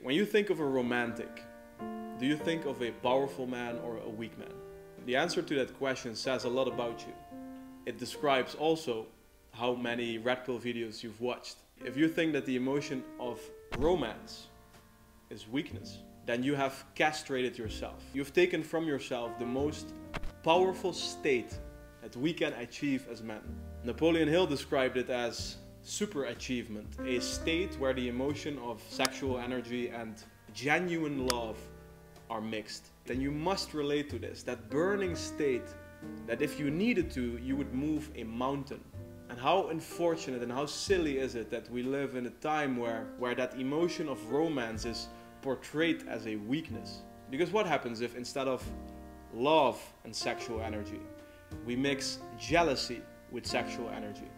When you think of a romantic, do you think of a powerful man or a weak man? The answer to that question says a lot about you. It describes also how many red pill videos you've watched. If you think that the emotion of romance is weakness, then you have castrated yourself. You've taken from yourself the most powerful state that we can achieve as men. Napoleon Hill described it as super achievement, a state where the emotion of sexual energy and genuine love are mixed. Then you must relate to this, that burning state that if you needed to, you would move a mountain. And how unfortunate and how silly is it that we live in a time where that emotion of romance is portrayed as a weakness. Because what happens if instead of love and sexual energy, we mix jealousy with sexual energy?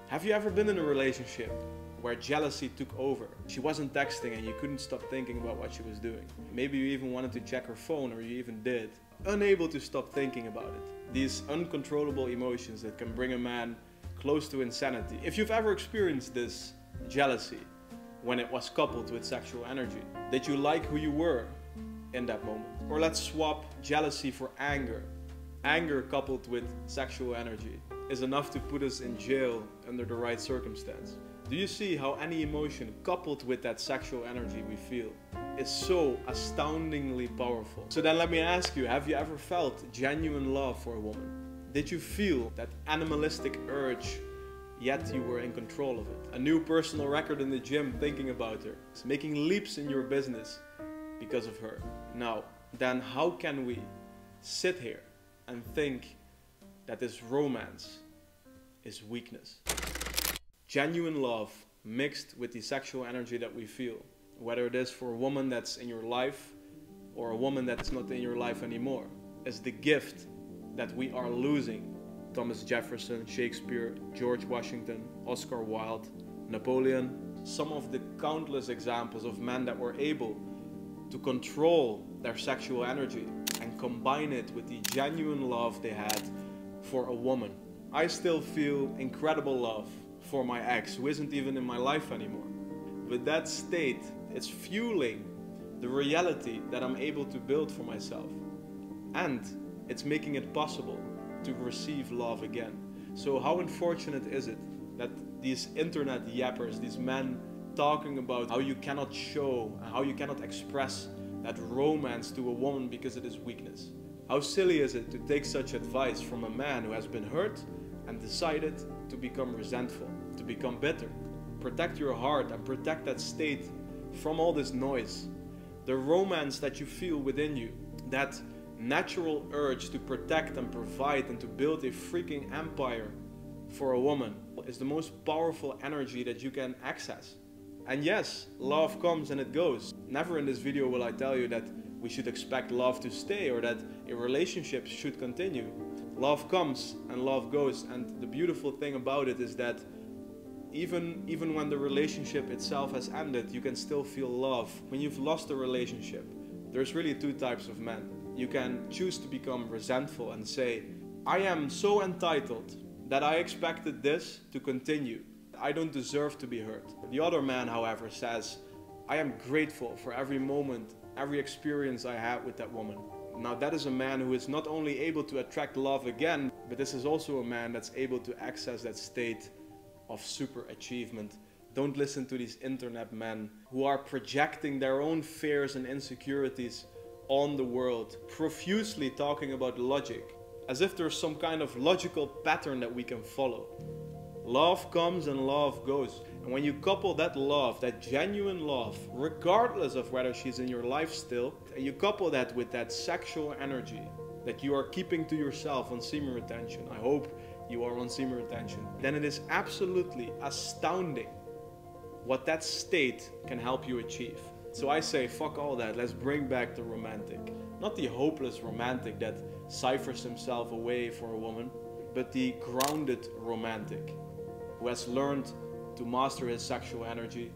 Have you ever been in a relationship where jealousy took over? She wasn't texting and you couldn't stop thinking about what she was doing. Maybe you even wanted to check her phone, or you even did. Unable to stop thinking about it. These uncontrollable emotions that can bring a man close to insanity. If you've ever experienced this jealousy when it was coupled with sexual energy, did you like who you were in that moment? Or let's swap jealousy for anger. Anger coupled with sexual energy is enough to put us in jail under the right circumstance. Do you see how any emotion coupled with that sexual energy we feel is so astoundingly powerful? So then let me ask you, have you ever felt genuine love for a woman? Did you feel that animalistic urge, yet you were in control of it? A new personal record in the gym thinking about her. It's making leaps in your business because of her. Now, then how can we sit here and think that this romance is weakness? Genuine love mixed with the sexual energy that we feel, whether it is for a woman that's in your life or a woman that's not in your life anymore, is the gift that we are losing. Thomas Jefferson, Shakespeare, George Washington, Oscar Wilde, Napoleon, some of the countless examples of men that were able to control their sexual energy and combine it with the genuine love they had for a woman. I still feel incredible love for my ex, who isn't even in my life anymore. But that state, it's fueling the reality that I'm able to build for myself. And it's making it possible to receive love again. So how unfortunate is it that these internet yappers, these men talking about how you cannot show, how you cannot express that romance to a woman because it is weakness? How silly is it to take such advice from a man who has been hurt and decided to become resentful, to become bitter? Protect your heart and protect that state from all this noise. The romance that you feel within you, that natural urge to protect and provide and to build a freaking empire for a woman, is the most powerful energy that you can access. And yes, love comes and it goes. Never in this video will I tell you that we should expect love to stay or that a relationship should continue. Love comes and love goes, and the beautiful thing about it is that even when the relationship itself has ended, you can still feel love. When you've lost a relationship, there's really two types of men. You can choose to become resentful and say, I am so entitled that I expected this to continue. I don't deserve to be hurt. The other man, however, says, I am grateful for every moment, every experience I had with that woman. Now that is a man who is not only able to attract love again, but this is also a man that's able to access that state of super achievement. Don't listen to these internet men who are projecting their own fears and insecurities on the world, profusely talking about logic, as if there's some kind of logical pattern that we can follow. Love comes and love goes. And when you couple that love, that genuine love, regardless of whether she's in your life still, and you couple that with that sexual energy that you are keeping to yourself on semen retention, I hope you are on semen retention, then it is absolutely astounding what that state can help you achieve. So I say, fuck all that, let's bring back the romantic. Not the hopeless romantic that ciphers himself away for a woman, but the grounded romantic who has learned to master his sexual energy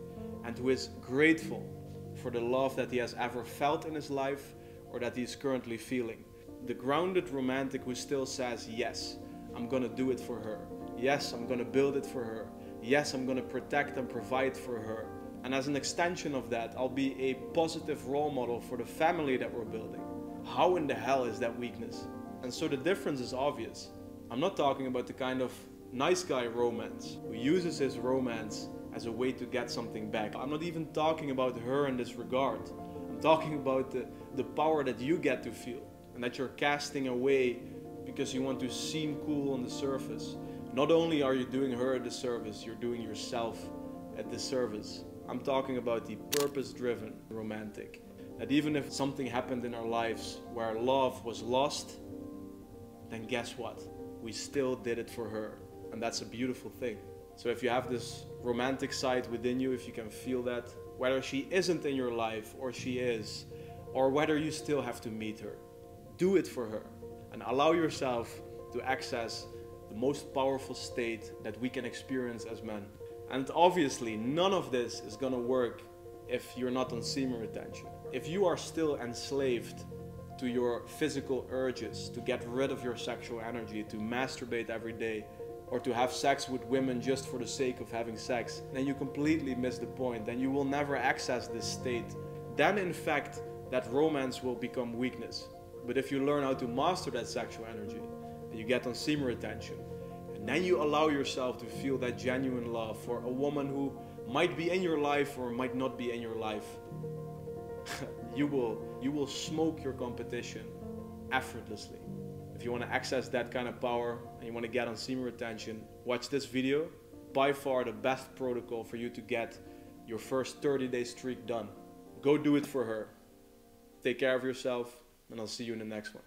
and who is grateful for the love that he has ever felt in his life or that he is currently feeling. The grounded romantic who still says, yes, I'm gonna do it for her. Yes, I'm gonna build it for her. Yes, I'm gonna protect and provide for her. And as an extension of that, I'll be a positive role model for the family that we're building. How in the hell is that weakness? And so the difference is obvious. I'm not talking about the kind of nice guy romance who uses his romance as a way to get something back. I'm not even talking about her in this regard. I'm talking about the power that you get to feel and that you're casting away because you want to seem cool on the surface. Not only are you doing her a disservice, you're doing yourself a disservice. I'm talking about the purpose-driven romantic. That even if something happened in our lives where love was lost, then guess what? We still did it for her. And that's a beautiful thing. So if you have this romantic side within you, if you can feel that, whether she isn't in your life or she is, or whether you still have to meet her, do it for her and allow yourself to access the most powerful state that we can experience as men. And obviously, none of this is gonna work if you're not on semen retention. If you are still enslaved to your physical urges, to get rid of your sexual energy, to masturbate every day, or to have sex with women just for the sake of having sex, then you completely miss the point. Then you will never access this state. Then in fact, that romance will become weakness. But if you learn how to master that sexual energy, and you get on semen retention, and then you allow yourself to feel that genuine love for a woman who might be in your life or might not be in your life, you will smoke your competition effortlessly. If you want to access that kind of power and you want to get on semen retention, watch this video. By far the best protocol for you to get your first 30-day streak done. Go do it for her. Take care of yourself, and I'll see you in the next one.